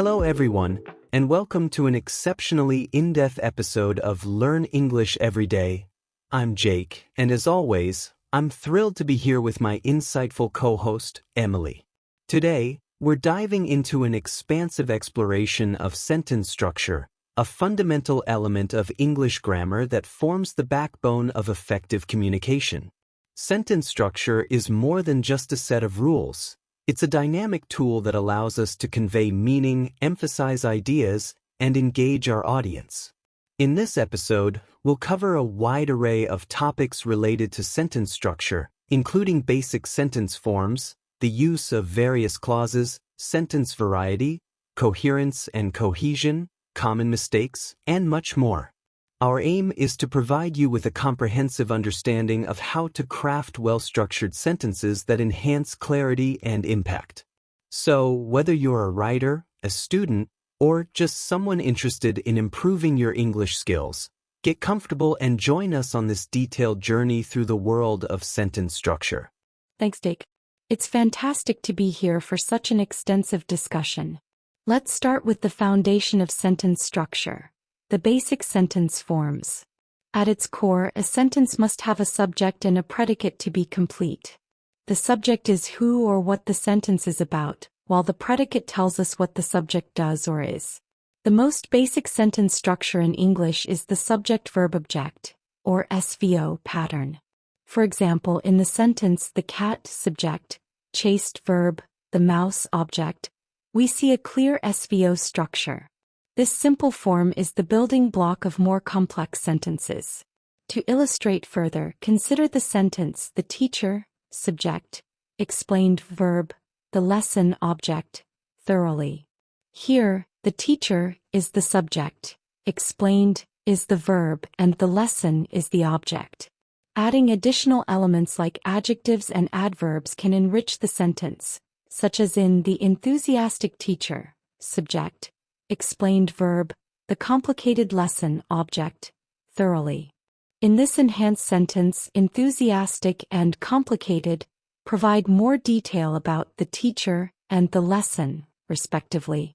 Hello everyone, and welcome to an exceptionally in-depth episode of Learn English Every Day. I'm Jake, and as always, I'm thrilled to be here with my insightful co-host, Emily. Today, we're diving into an expansive exploration of sentence structure, a fundamental element of English grammar that forms the backbone of effective communication. Sentence structure is more than just a set of rules. It's a dynamic tool that allows us to convey meaning, emphasize ideas, and engage our audience. In this episode, we'll cover a wide array of topics related to sentence structure, including basic sentence forms, the use of various clauses, sentence variety, coherence and cohesion, common mistakes, and much more. Our aim is to provide you with a comprehensive understanding of how to craft well-structured sentences that enhance clarity and impact. So, whether you're a writer, a student, or just someone interested in improving your English skills, get comfortable and join us on this detailed journey through the world of sentence structure. Thanks, Dick. It's fantastic to be here for such an extensive discussion. Let's start with the foundation of sentence structure. The basic sentence forms. At its core, a sentence must have a subject and a predicate to be complete. The subject is who or what the sentence is about, while the predicate tells us what the subject does or is. The most basic sentence structure in English is the subject-verb-object, or SVO pattern. For example, in the sentence "the cat" subject, chased verb, the mouse object, we see a clear SVO structure. This simple form is the building block of more complex sentences. To illustrate further, consider the sentence "the teacher" subject, explained verb, the lesson object, thoroughly. Here, the teacher is the subject, explained is the verb, and the lesson is the object. Adding additional elements like adjectives and adverbs can enrich the sentence, such as in "the enthusiastic teacher" subject, explained verb, the complicated lesson object, thoroughly. In this enhanced sentence, enthusiastic and complicated provide more detail about the teacher and the lesson, respectively.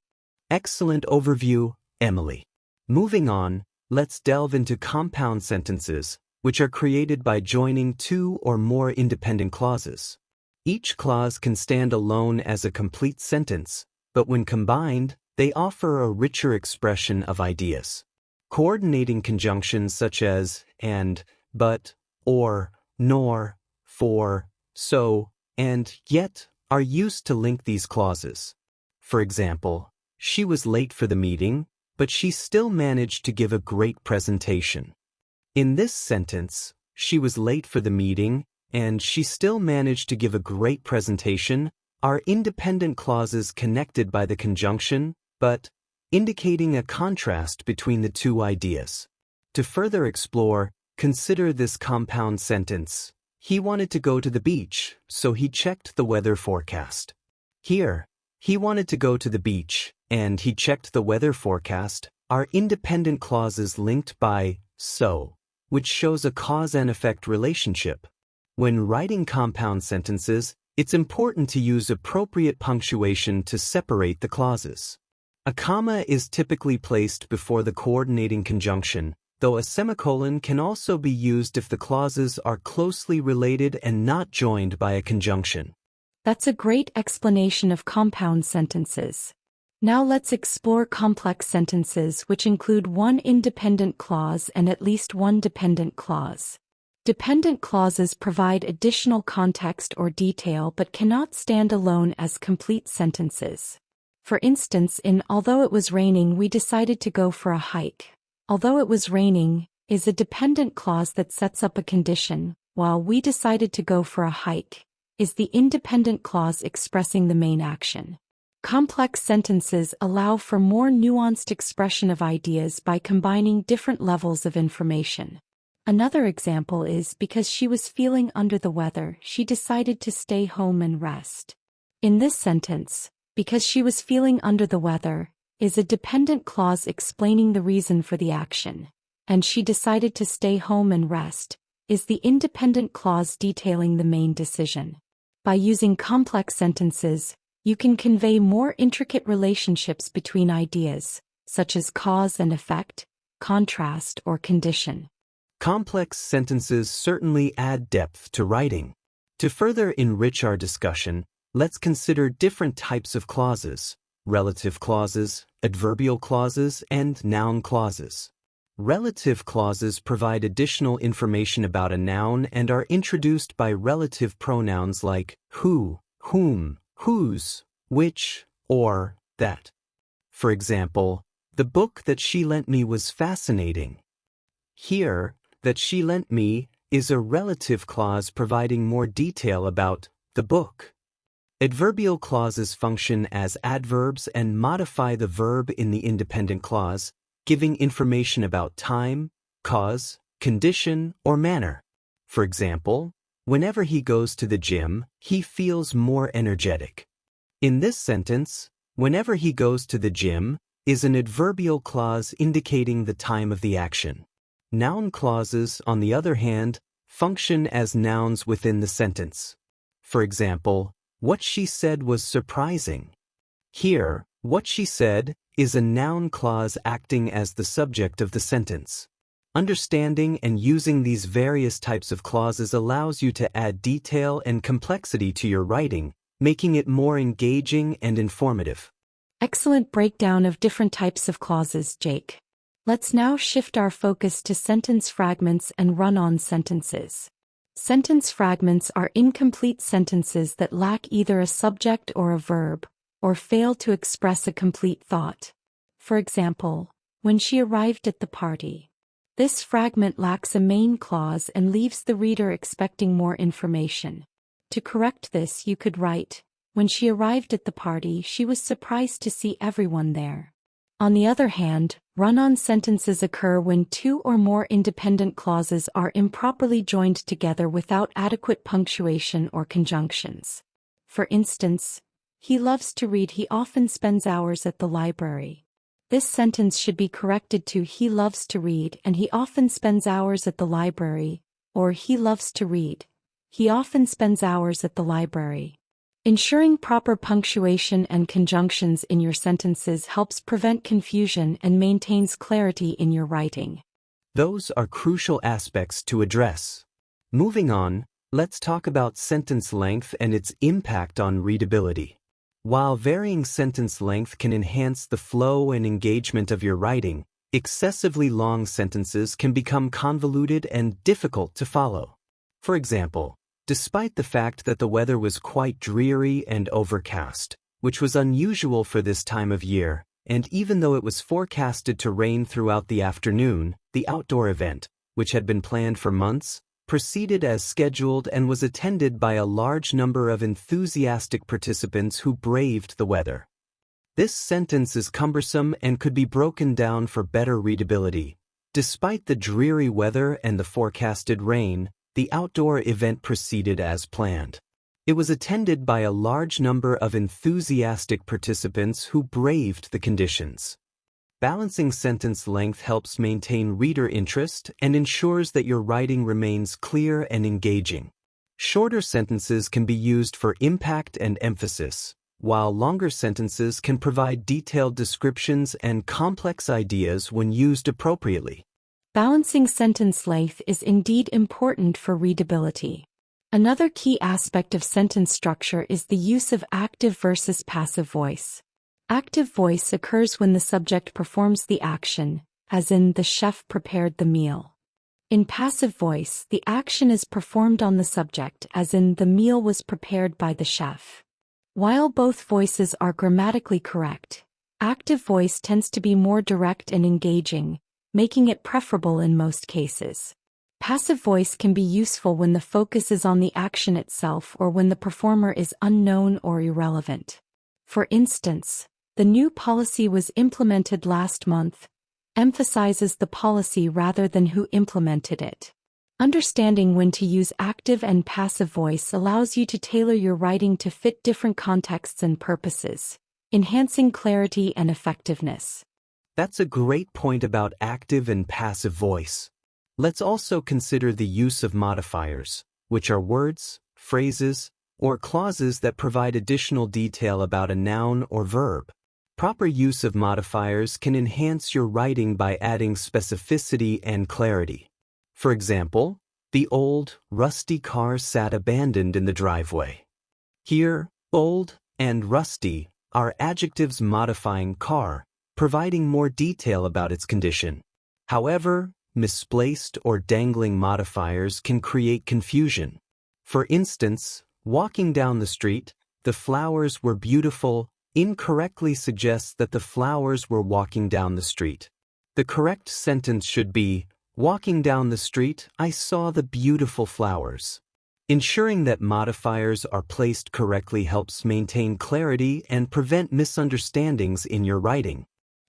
Excellent overview, Emily. Moving on, let's delve into compound sentences, which are created by joining two or more independent clauses. Each clause can stand alone as a complete sentence, but when combined, they offer a richer expression of ideas. Coordinating conjunctions such as and, but, or, nor, for, so, and yet are used to link these clauses. For example, she was late for the meeting, but she still managed to give a great presentation. In this sentence, she was late for the meeting, and she still managed to give a great presentation are independent clauses connected by the conjunction, but indicating a contrast between the two ideas. To further explore, consider this compound sentence. He wanted to go to the beach, so he checked the weather forecast. Here, he wanted to go to the beach, and he checked the weather forecast are independent clauses linked by so, which shows a cause and effect relationship. When writing compound sentences, it's important to use appropriate punctuation to separate the clauses. A comma is typically placed before the coordinating conjunction, though a semicolon can also be used if the clauses are closely related and not joined by a conjunction. That's a great explanation of compound sentences. Now let's explore complex sentences, which include one independent clause and at least one dependent clause. Dependent clauses provide additional context or detail but cannot stand alone as complete sentences. For instance, in "although it was raining, we decided to go for a hike." "Although it was raining" is a dependent clause that sets up a condition, while "we decided to go for a hike" is the independent clause expressing the main action. Complex sentences allow for more nuanced expression of ideas by combining different levels of information. Another example is "because she was feeling under the weather, she decided to stay home and rest." In this sentence, "because she was feeling under the weather" is a dependent clause explaining the reason for the action, and "she decided to stay home and rest" is the independent clause detailing the main decision. By using complex sentences, You can convey more intricate relationships between ideas, such as cause and effect, contrast, or condition. Complex sentences certainly add depth to writing. To further enrich our discussion, let's consider different types of clauses: relative clauses, adverbial clauses, and noun clauses. Relative clauses provide additional information about a noun and are introduced by relative pronouns like who, whom, whose, which, or that. For example, the book that she lent me was fascinating. Here, that she lent me is a relative clause providing more detail about the book. Adverbial clauses function as adverbs and modify the verb in the independent clause, giving information about time, cause, condition, or manner. For example, whenever he goes to the gym, he feels more energetic. In this sentence, whenever he goes to the gym is an adverbial clause indicating the time of the action. Noun clauses, on the other hand, function as nouns within the sentence. For example, what she said was surprising. Here, what she said is a noun clause acting as the subject of the sentence. Understanding and using these various types of clauses allows you to add detail and complexity to your writing, making it more engaging and informative. Excellent breakdown of different types of clauses, Jake. Let's now shift our focus to sentence fragments and run-on sentences. Sentence fragments are incomplete sentences that lack either a subject or a verb, or fail to express a complete thought. For example, when she arrived at the party. This fragment lacks a main clause and leaves the reader expecting more information. To correct this, you could write, when she arrived at the party, she was surprised to see everyone there. On the other hand, run-on sentences occur when two or more independent clauses are improperly joined together without adequate punctuation or conjunctions. For instance, he loves to read. He often spends hours at the library. This sentence should be corrected to he loves to read and he often spends hours at the library, or he loves to read. He often spends hours at the library. Ensuring proper punctuation and conjunctions in your sentences helps prevent confusion and maintains clarity in your writing. Those are crucial aspects to address. Moving on, let's talk about sentence length and its impact on readability. While varying sentence length can enhance the flow and engagement of your writing, excessively long sentences can become convoluted and difficult to follow. For example, despite the fact that the weather was quite dreary and overcast, which was unusual for this time of year, and even though it was forecasted to rain throughout the afternoon, the outdoor event, which had been planned for months, proceeded as scheduled and was attended by a large number of enthusiastic participants who braved the weather. This sentence is cumbersome and could be broken down for better readability. Despite the dreary weather and the forecasted rain, the outdoor event proceeded as planned. It was attended by a large number of enthusiastic participants who braved the conditions. Balancing sentence length helps maintain reader interest and ensures that your writing remains clear and engaging. Shorter sentences can be used for impact and emphasis, while longer sentences can provide detailed descriptions and complex ideas when used appropriately. Balancing sentence length is indeed important for readability. Another key aspect of sentence structure is the use of active versus passive voice. Active voice occurs when the subject performs the action, as in the chef prepared the meal. In passive voice, the action is performed on the subject, as in the meal was prepared by the chef. While both voices are grammatically correct, active voice tends to be more direct and engaging, making it preferable in most cases. Passive voice can be useful when the focus is on the action itself or when the performer is unknown or irrelevant. For instance, the new policy was implemented last month, emphasizes the policy rather than who implemented it. Understanding when to use active and passive voice allows you to tailor your writing to fit different contexts and purposes, enhancing clarity and effectiveness. That's a great point about active and passive voice. Let's also consider the use of modifiers, which are words, phrases, or clauses that provide additional detail about a noun or verb. Proper use of modifiers can enhance your writing by adding specificity and clarity. For example, the old, rusty car sat abandoned in the driveway. Here, old and rusty are adjectives modifying car, providing more detail about its condition. However, misplaced or dangling modifiers can create confusion. For instance, walking down the street, the flowers were beautiful incorrectly suggests that the flowers were walking down the street. The correct sentence should be, walking down the street, I saw the beautiful flowers. Ensuring that modifiers are placed correctly helps maintain clarity and prevent misunderstandings in your writing.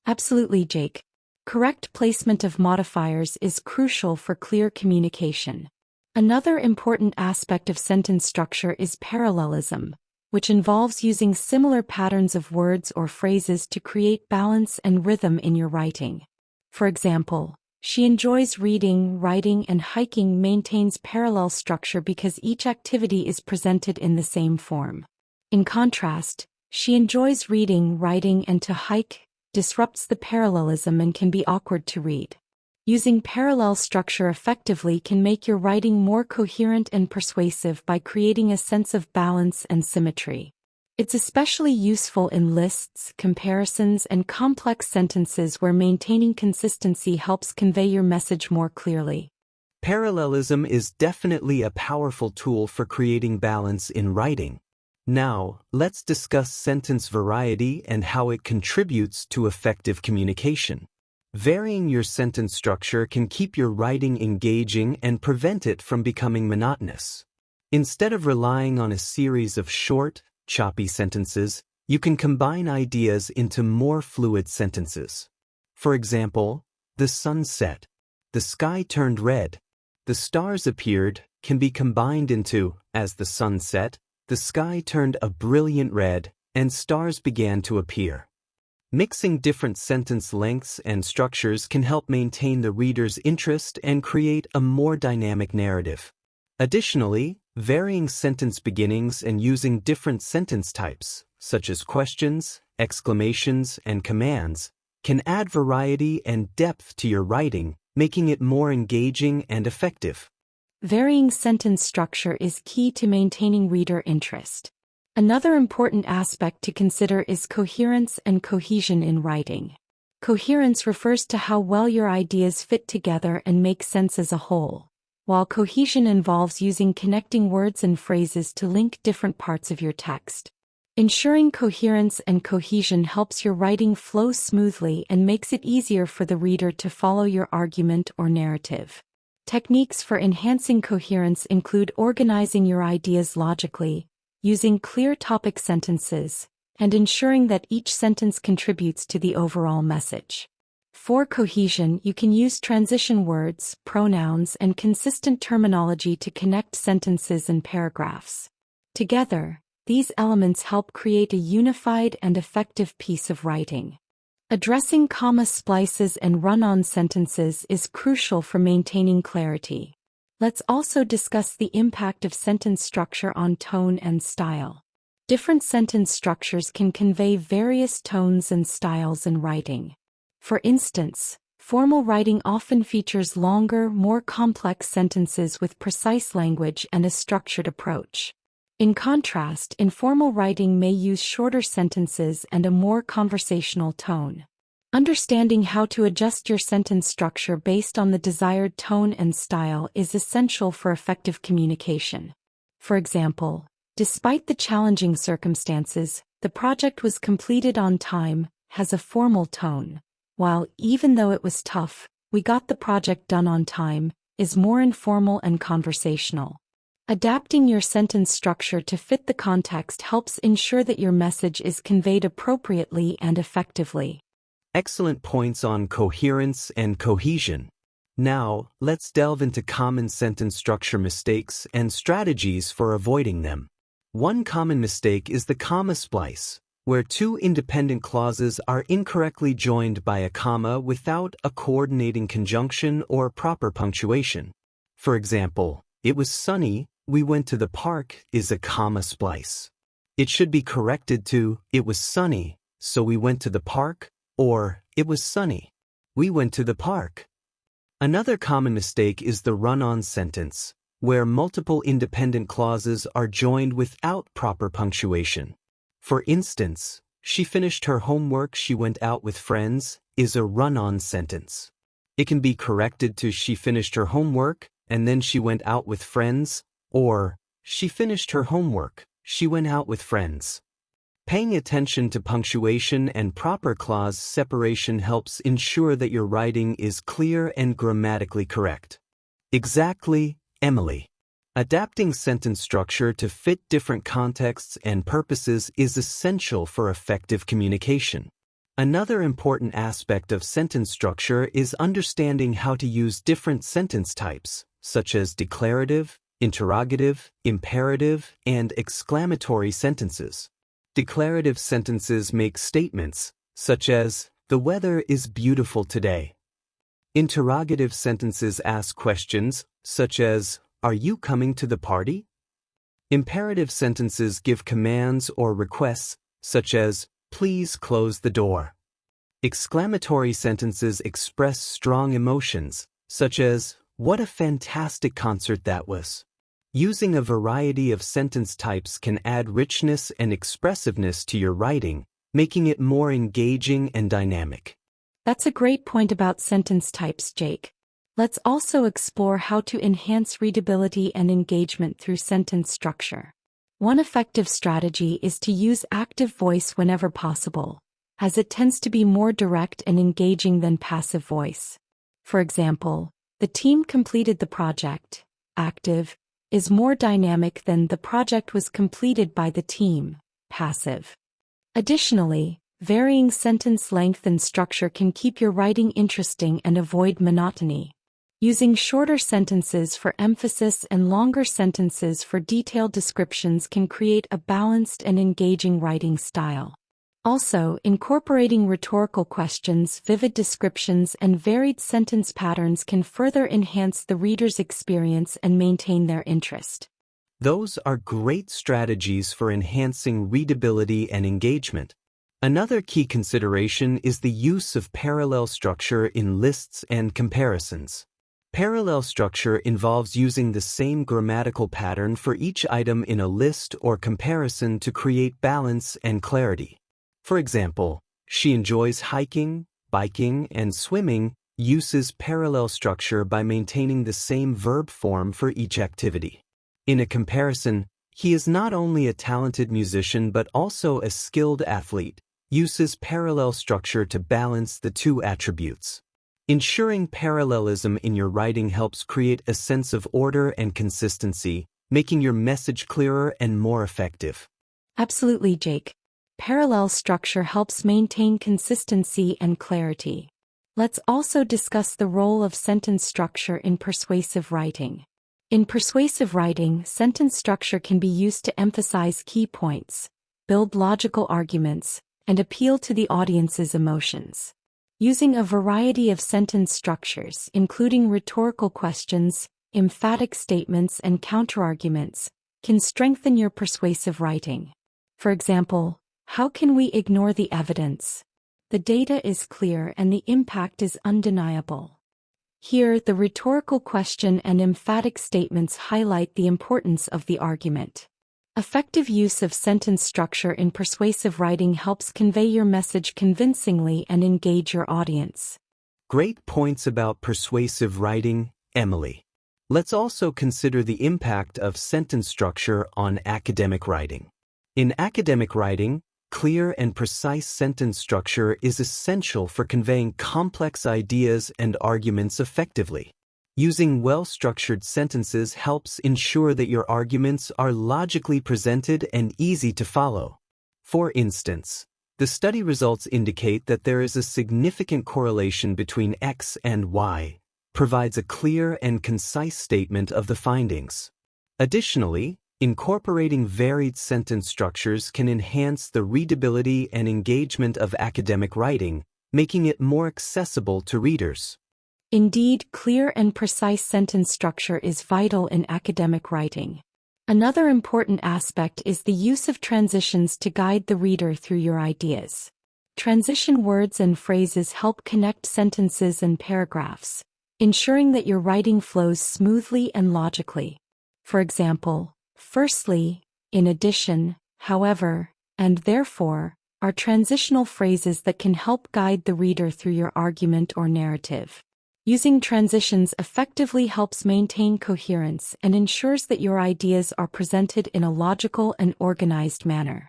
Absolutely, Jake. Correct placement of modifiers is crucial for clear communication. Another important aspect of sentence structure is parallelism, which involves using similar patterns of words or phrases to create balance and rhythm in your writing. For example, she enjoys reading, writing, and hiking maintains parallel structure because each activity is presented in the same form. In contrast, she enjoys reading, writing, and to hike disrupts the parallelism and can be awkward to read. Using parallel structure effectively can make your writing more coherent and persuasive by creating a sense of balance and symmetry. It's especially useful in lists, comparisons, and complex sentences where maintaining consistency helps convey your message more clearly. Parallelism is definitely a powerful tool for creating balance in writing. Now, let's discuss sentence variety and how it contributes to effective communication. Varying your sentence structure can keep your writing engaging and prevent it from becoming monotonous. Instead of relying on a series of short, choppy sentences, you can combine ideas into more fluid sentences. For example, the sun set, the sky turned red, the stars appeared can be combined into, as the sun set, the sky turned a brilliant red, and stars began to appear. Mixing different sentence lengths and structures can help maintain the reader's interest and create a more dynamic narrative. Additionally, varying sentence beginnings and using different sentence types, such as questions, exclamations, and commands, can add variety and depth to your writing, making it more engaging and effective. Varying sentence structure is key to maintaining reader interest. Another important aspect to consider is coherence and cohesion in writing. Coherence refers to how well your ideas fit together and make sense as a whole, while cohesion involves using connecting words and phrases to link different parts of your text. Ensuring coherence and cohesion helps your writing flow smoothly and makes it easier for the reader to follow your argument or narrative. Techniques for enhancing coherence include organizing your ideas logically, using clear topic sentences, and ensuring that each sentence contributes to the overall message. For cohesion, you can use transition words, pronouns, and consistent terminology to connect sentences and paragraphs. Together, these elements help create a unified and effective piece of writing. Addressing comma splices and run-on sentences is crucial for maintaining clarity. Let's also discuss the impact of sentence structure on tone and style. Different sentence structures can convey various tones and styles in writing. For instance, formal writing often features longer, more complex sentences with precise language and a structured approach. In contrast, informal writing may use shorter sentences and a more conversational tone. Understanding how to adjust your sentence structure based on the desired tone and style is essential for effective communication. For example, despite the challenging circumstances, the project was completed on time, has a formal tone, while, even though it was tough, we got the project done on time, is more informal and conversational. Adapting your sentence structure to fit the context helps ensure that your message is conveyed appropriately and effectively. Excellent points on coherence and cohesion. Now, let's delve into common sentence structure mistakes and strategies for avoiding them. One common mistake is the comma splice, where two independent clauses are incorrectly joined by a comma without a coordinating conjunction or proper punctuation. For example, it was sunny, "We went to the park" is a comma splice. It should be corrected to "It was sunny, so we went to the park," or "It was sunny. We went to the park." Another common mistake is the run-on sentence, where multiple independent clauses are joined without proper punctuation. For instance, "She finished her homework, she went out with friends" is a run-on sentence. It can be corrected to "She finished her homework, and then she went out with friends," or "She finished her homework, she went out with friends." Paying attention to punctuation and proper clause separation helps ensure that your writing is clear and grammatically correct. Exactly, Emily. Adapting sentence structure to fit different contexts and purposes is essential for effective communication. Another important aspect of sentence structure is understanding how to use different sentence types, such as declarative, interrogative, imperative, and exclamatory sentences. Declarative sentences make statements, such as, "The weather is beautiful today." Interrogative sentences ask questions, such as, "Are you coming to the party?" Imperative sentences give commands or requests, such as, "Please close the door." Exclamatory sentences express strong emotions, such as, "What a fantastic concert that was." Using a variety of sentence types can add richness and expressiveness to your writing, making it more engaging and dynamic. That's a great point about sentence types, Jake. Let's also explore how to enhance readability and engagement through sentence structure. One effective strategy is to use active voice whenever possible, as it tends to be more direct and engaging than passive voice. For example, "The team completed the project." Active is more dynamic than "The project was completed by the team." Passive. Additionally, varying sentence length and structure can keep your writing interesting and avoid monotony. Using shorter sentences for emphasis and longer sentences for detailed descriptions can create a balanced and engaging writing style. Also, incorporating rhetorical questions, vivid descriptions, and varied sentence patterns can further enhance the reader's experience and maintain their interest. Those are great strategies for enhancing readability and engagement. Another key consideration is the use of parallel structure in lists and comparisons. Parallel structure involves using the same grammatical pattern for each item in a list or comparison to create balance and clarity. For example, "She enjoys hiking, biking, and swimming" uses parallel structure by maintaining the same verb form for each activity. In a comparison, "He is not only a talented musician but also a skilled athlete" uses parallel structure to balance the two attributes. Ensuring parallelism in your writing helps create a sense of order and consistency, making your message clearer and more effective. Absolutely, Jake. Parallel structure helps maintain consistency and clarity. Let's also discuss the role of sentence structure in persuasive writing. In persuasive writing, sentence structure can be used to emphasize key points, build logical arguments, and appeal to the audience's emotions. Using a variety of sentence structures, including rhetorical questions, emphatic statements, and counterarguments, can strengthen your persuasive writing. For example, "How can we ignore the evidence? The data is clear and the impact is undeniable." Here, the rhetorical question and emphatic statements highlight the importance of the argument. Effective use of sentence structure in persuasive writing helps convey your message convincingly and engage your audience. Great points about persuasive writing, Emily. Let's also consider the impact of sentence structure on academic writing. In academic writing, clear and precise sentence structure is essential for conveying complex ideas and arguments effectively. Using well-structured sentences helps ensure that your arguments are logically presented and easy to follow. For instance, the study results indicate that there is a significant correlation between X and Y, provides a clear and concise statement of the findings. Additionally, incorporating varied sentence structures can enhance the readability and engagement of academic writing, making it more accessible to readers. Indeed, clear and precise sentence structure is vital in academic writing. Another important aspect is the use of transitions to guide the reader through your ideas. Transition words and phrases help connect sentences and paragraphs, ensuring that your writing flows smoothly and logically. For example, firstly, in addition, however, and therefore, are transitional phrases that can help guide the reader through your argument or narrative. Using transitions effectively helps maintain coherence and ensures that your ideas are presented in a logical and organized manner.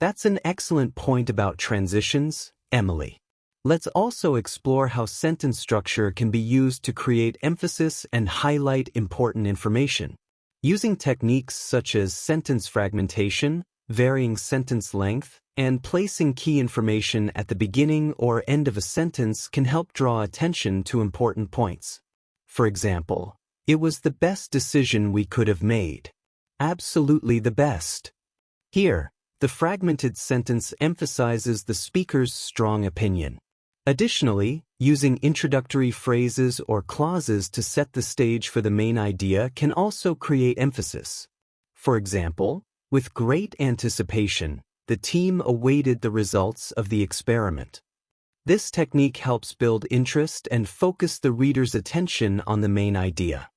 That's an excellent point about transitions, Emily. Let's also explore how sentence structure can be used to create emphasis and highlight important information. Using techniques such as sentence fragmentation, varying sentence length, and placing key information at the beginning or end of a sentence can help draw attention to important points. For example, it was the best decision we could have made. Absolutely the best. Here, the fragmented sentence emphasizes the speaker's strong opinion. Additionally, using introductory phrases or clauses to set the stage for the main idea can also create emphasis. For example, with great anticipation, the team awaited the results of the experiment. This technique helps build interest and focus the reader's attention on the main idea.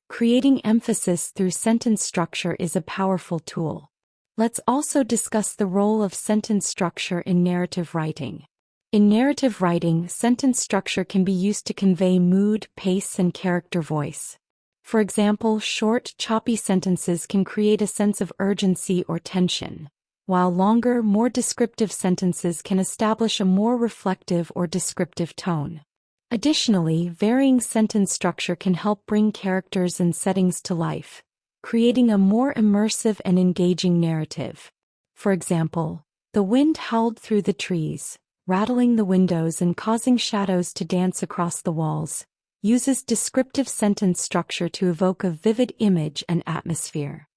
Creating emphasis through sentence structure is a powerful tool. Let's also discuss the role of sentence structure in narrative writing. In narrative writing, sentence structure can be used to convey mood, pace, and character voice. For example, short, choppy sentences can create a sense of urgency or tension, while longer, more descriptive sentences can establish a more reflective or descriptive tone. Additionally, varying sentence structure can help bring characters and settings to life, creating a more immersive and engaging narrative. For example, the wind howled through the trees, rattling the windows and causing shadows to dance across the walls, uses descriptive sentence structure to evoke a vivid image and atmosphere.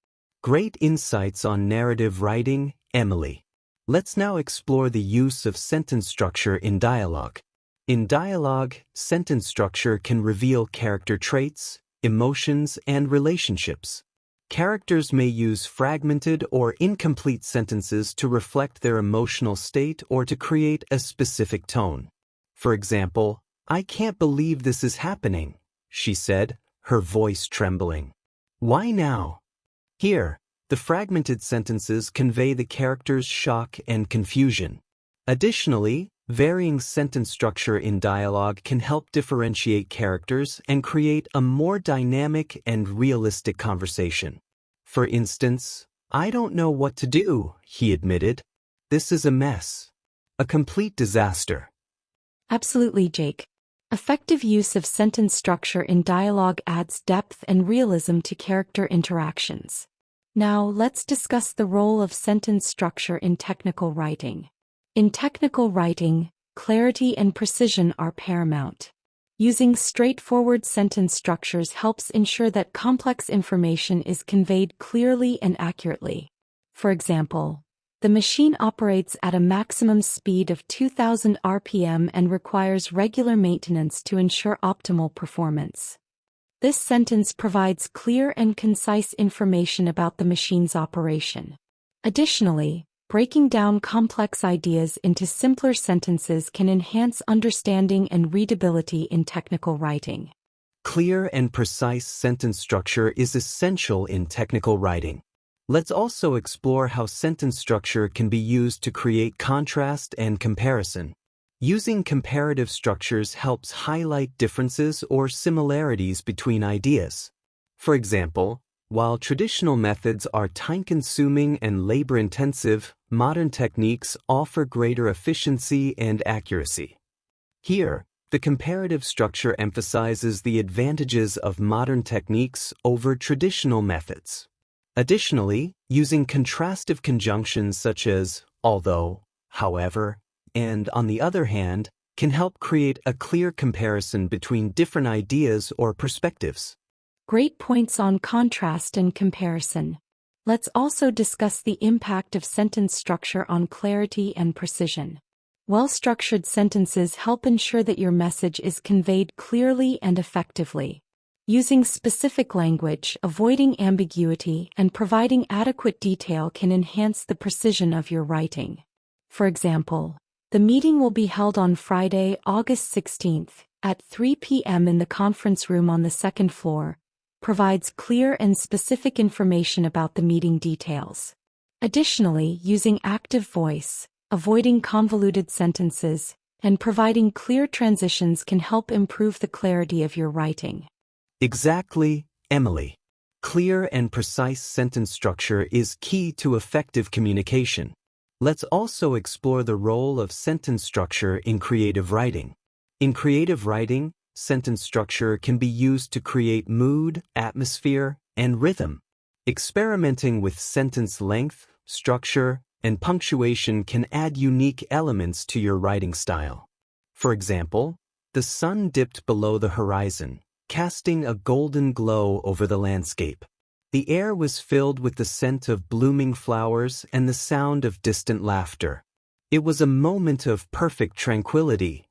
Great insights on narrative writing, Emily. Let's now explore the use of sentence structure in dialogue. In dialogue, sentence structure can reveal character traits, emotions, and relationships. Characters may use fragmented or incomplete sentences to reflect their emotional state or to create a specific tone. For example, "I can't believe this is happening," she said, her voice trembling. "Why now?" Here, the fragmented sentences convey the character's shock and confusion. Additionally, varying sentence structure in dialogue can help differentiate characters and create a more dynamic and realistic conversation. For instance, "I don't know what to do," he admitted. "This is a mess. A complete disaster." Absolutely, Jake. Effective use of sentence structure in dialogue adds depth and realism to character interactions. Now, let's discuss the role of sentence structure in technical writing. In technical writing, clarity and precision are paramount. Using straightforward sentence structures helps ensure that complex information is conveyed clearly and accurately. For example, the machine operates at a maximum speed of 2000 RPM and requires regular maintenance to ensure optimal performance. This sentence provides clear and concise information about the machine's operation. Additionally, breaking down complex ideas into simpler sentences can enhance understanding and readability in technical writing. Clear and precise sentence structure is essential in technical writing. Let's also explore how sentence structure can be used to create contrast and comparison. Using comparative structures helps highlight differences or similarities between ideas. For example, while traditional methods are time-consuming and labor-intensive, modern techniques offer greater efficiency and accuracy. Here, the comparative structure emphasizes the advantages of modern techniques over traditional methods. Additionally, using contrastive conjunctions such as although, however, and on the other hand, can help create a clear comparison between different ideas or perspectives. Great points on contrast and comparison. Let's also discuss the impact of sentence structure on clarity and precision. Well-structured sentences help ensure that your message is conveyed clearly and effectively. Using specific language, avoiding ambiguity, and providing adequate detail can enhance the precision of your writing. For example, the meeting will be held on Friday, August 16th, at 3 p.m. in the conference room on the second floor, provides clear and specific information about the meeting details. Additionally, using active voice, avoiding convoluted sentences, and providing clear transitions can help improve the clarity of your writing. Exactly, Emily. Clear and precise sentence structure is key to effective communication. Let's also explore the role of sentence structure in creative writing. In creative writing, sentence structure can be used to create mood, atmosphere, and rhythm. Experimenting with sentence length, structure, and punctuation can add unique elements to your writing style. For example, the sun dipped below the horizon, casting a golden glow over the landscape. The air was filled with the scent of blooming flowers and the sound of distant laughter. It was a moment of perfect tranquility.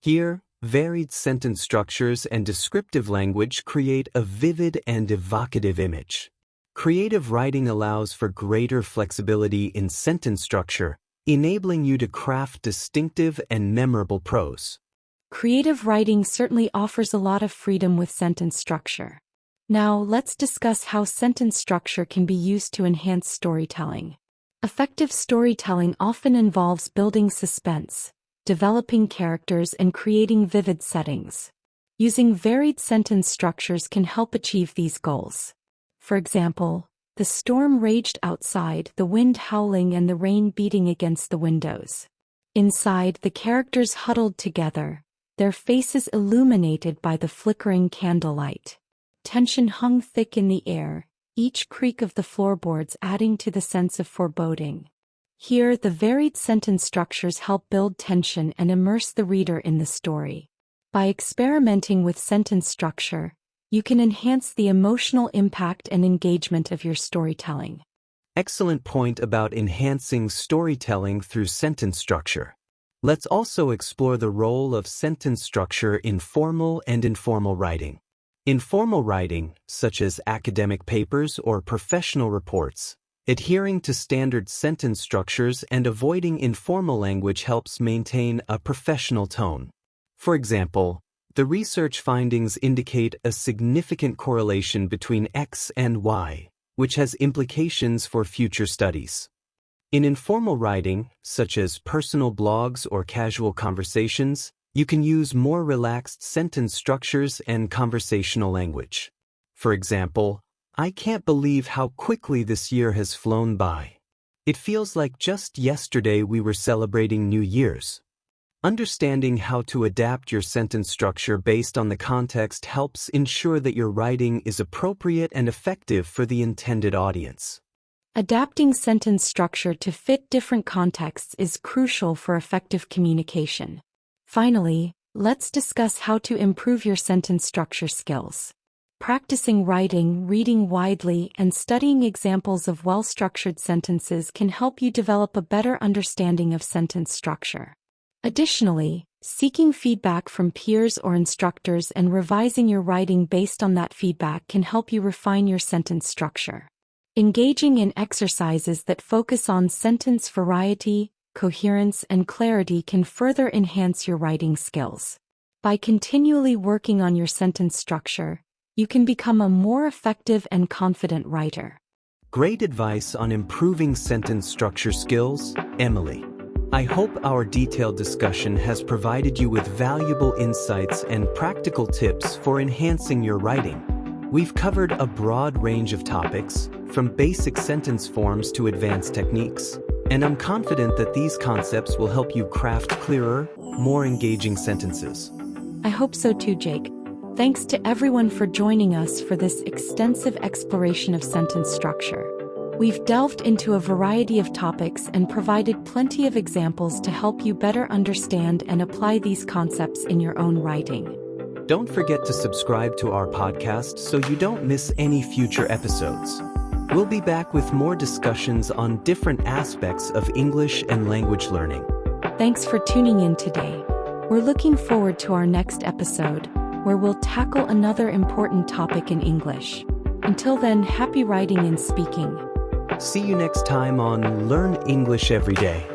Here, varied sentence structures and descriptive language create a vivid and evocative image. Creative writing allows for greater flexibility in sentence structure, enabling you to craft distinctive and memorable prose. Creative writing certainly offers a lot of freedom with sentence structure. Now, let's discuss how sentence structure can be used to enhance storytelling. Effective storytelling often involves building suspense, developing characters, and creating vivid settings. Using varied sentence structures can help achieve these goals. For example, the storm raged outside, the wind howling and the rain beating against the windows. Inside, the characters huddled together, their faces illuminated by the flickering candlelight. Tension hung thick in the air, each creak of the floorboards adding to the sense of foreboding. Here, the varied sentence structures help build tension and immerse the reader in the story. By experimenting with sentence structure, you can enhance the emotional impact and engagement of your storytelling. Excellent point about enhancing storytelling through sentence structure. Let's also explore the role of sentence structure in formal and informal writing. In formal writing, such as academic papers or professional reports, adhering to standard sentence structures and avoiding informal language helps maintain a professional tone. For example, the research findings indicate a significant correlation between X and Y, which has implications for future studies. In informal writing, such as personal blogs or casual conversations, you can use more relaxed sentence structures and conversational language. For example, I can't believe how quickly this year has flown by. It feels like just yesterday we were celebrating New Year's. Understanding how to adapt your sentence structure based on the context helps ensure that your writing is appropriate and effective for the intended audience. Adapting sentence structure to fit different contexts is crucial for effective communication. Finally, let's discuss how to improve your sentence structure skills. Practicing writing, reading widely, and studying examples of well-structured sentences can help you develop a better understanding of sentence structure. Additionally, seeking feedback from peers or instructors and revising your writing based on that feedback can help you refine your sentence structure. Engaging in exercises that focus on sentence variety, coherence, and clarity can further enhance your writing skills. By continually working on your sentence structure, you can become a more effective and confident writer. Great advice on improving sentence structure skills, Emily. I hope our detailed discussion has provided you with valuable insights and practical tips for enhancing your writing. We've covered a broad range of topics, from basic sentence forms to advanced techniques, and I'm confident that these concepts will help you craft clearer, more engaging sentences. I hope so too, Jake. Thanks to everyone for joining us for this extensive exploration of sentence structure. We've delved into a variety of topics and provided plenty of examples to help you better understand and apply these concepts in your own writing. Don't forget to subscribe to our podcast so you don't miss any future episodes. We'll be back with more discussions on different aspects of English and language learning. Thanks for tuning in today. We're looking forward to our next episode, where we'll tackle another important topic in English. Until then, happy writing and speaking. See you next time on Learn English Every Day.